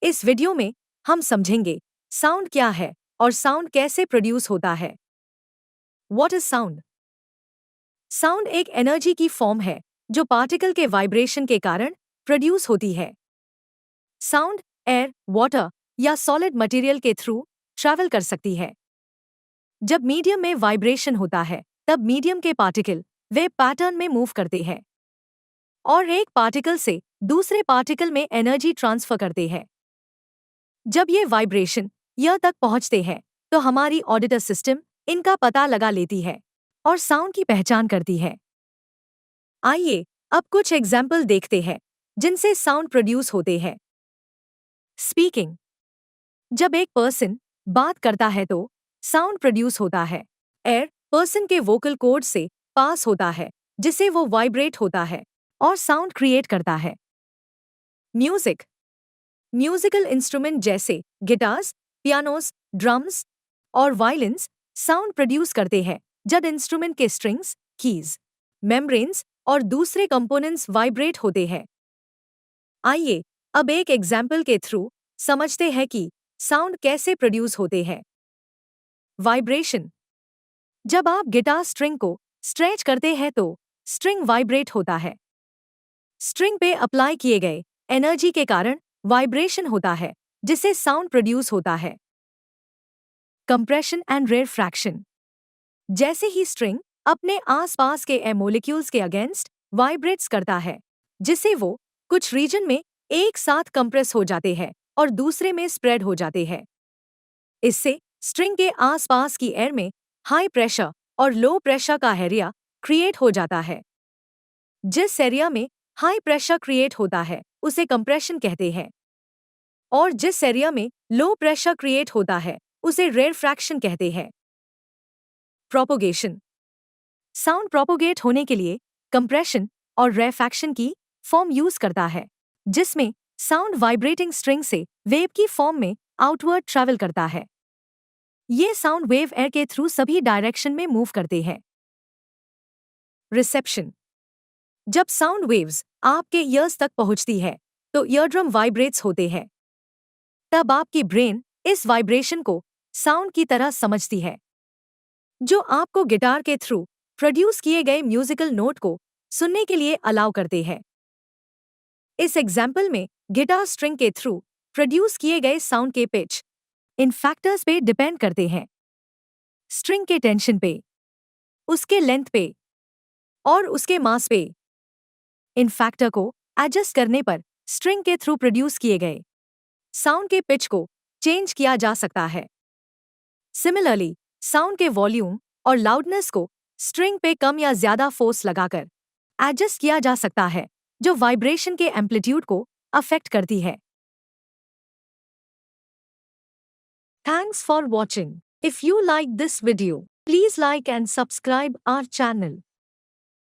इस वीडियो में हम समझेंगे साउंड क्या है और साउंड कैसे प्रोड्यूस होता है। What is sound? साउंड एक एनर्जी की फॉर्म है जो पार्टिकल के वाइब्रेशन के कारण प्रोड्यूस होती है। साउंड एयर, वाटर या सॉलिड मटेरियल के थ्रू ट्रैवल कर सकती है। जब मीडियम में वाइब्रेशन होता है तब मीडियम के पार्टिकल वे पैटर्न में मूव करते हैं और एक पार्टिकल से दूसरे पार्टिकल में एनर्जी ट्रांसफर करते हैं। जब ये वाइब्रेशन ईयर तक पहुंचते हैं तो हमारी ऑडिटर सिस्टम इनका पता लगा लेती है और साउंड की पहचान करती है। आइए अब कुछ एग्जाम्पल देखते हैं जिनसे साउंड प्रोड्यूस होते हैं। स्पीकिंग। जब एक पर्सन बात करता है तो साउंड प्रोड्यूस होता है। एयर पर्सन के वोकल कॉर्ड से पास होता है जिसे वो वाइब्रेट होता है और साउंड क्रिएट करता है। म्यूजिक। म्यूजिकल इंस्ट्रूमेंट जैसे गिटार्स, पियानोस, ड्रम्स और वायलिन्स साउंड प्रोड्यूस करते हैं जब इंस्ट्रूमेंट के स्ट्रिंग्स, कीज, मेम्ब्रेन्स और दूसरे कंपोनेंट्स वाइब्रेट होते हैं। आइए अब एक एग्जाम्पल के थ्रू समझते हैं कि साउंड कैसे प्रोड्यूस होते हैं। वाइब्रेशन। जब आप गिटार स्ट्रिंग को स्ट्रेच करते हैं तो स्ट्रिंग वाइब्रेट होता है। स्ट्रिंग पे अप्लाई किए गए एनर्जी के कारण वाइब्रेशन होता है जिससे साउंड प्रोड्यूस होता है। Compression and rarefaction. जैसे ही स्ट्रिंग अपने आसपास के एयर मॉलिक्यूल्स के अगेंस्ट वाइब्रेट्स करता है जिससे वो कुछ रीजन में एक साथ कंप्रेस हो जाते हैं और दूसरे में स्प्रेड हो जाते हैं। इससे स्ट्रिंग के आसपास की एयर में हाई प्रेशर और लो प्रेशर का एरिया क्रिएट हो जाता है। जिस एरिया में हाई प्रेशर क्रिएट होता है उसे कंप्रेशन कहते हैं और जिस एरिया में लो प्रेशर क्रिएट होता है उसे रेरफैक्शन कहते हैं। प्रोपोगेशन। साउंड प्रोपोगेट होने के लिए कंप्रेशन और रेरफैक्शन की फॉर्म यूज करता है जिसमें साउंड वाइब्रेटिंग स्ट्रिंग से वेव की फॉर्म में आउटवर्ड ट्रैवल करता है। ये साउंड वेव एयर के थ्रू सभी डायरेक्शन में मूव करते हैं। रिसेप्शन। जब साउंड वेव्स आपके ईयर्स तक पहुंचती है तो ईयरड्रम वाइब्रेट्स होते हैं। तब आपकी ब्रेन इस वाइब्रेशन को साउंड की तरह समझती है जो आपको गिटार के थ्रू प्रोड्यूस किए गए म्यूजिकल नोट को सुनने के लिए अलाउ करते हैं। इस एग्जाम्पल में गिटार स्ट्रिंग के थ्रू प्रोड्यूस किए गए साउंड के पिच इन फैक्टर्स पे डिपेंड करते हैं। स्ट्रिंग के टेंशन पे, उसके लेंथ पे और उसके मास पे। इन फैक्टर को एडजस्ट करने पर स्ट्रिंग के थ्रू प्रोड्यूस किए गए साउंड के पिच को चेंज किया जा सकता है। सिमिलरली साउंड के वॉल्यूम और लाउडनेस को स्ट्रिंग पे कम या ज्यादा फोर्स लगाकर एडजस्ट किया जा सकता है जो वाइब्रेशन के एम्पलीट्यूड को अफेक्ट करती है। Thanks for watching. If you like this video, please like and subscribe our channel.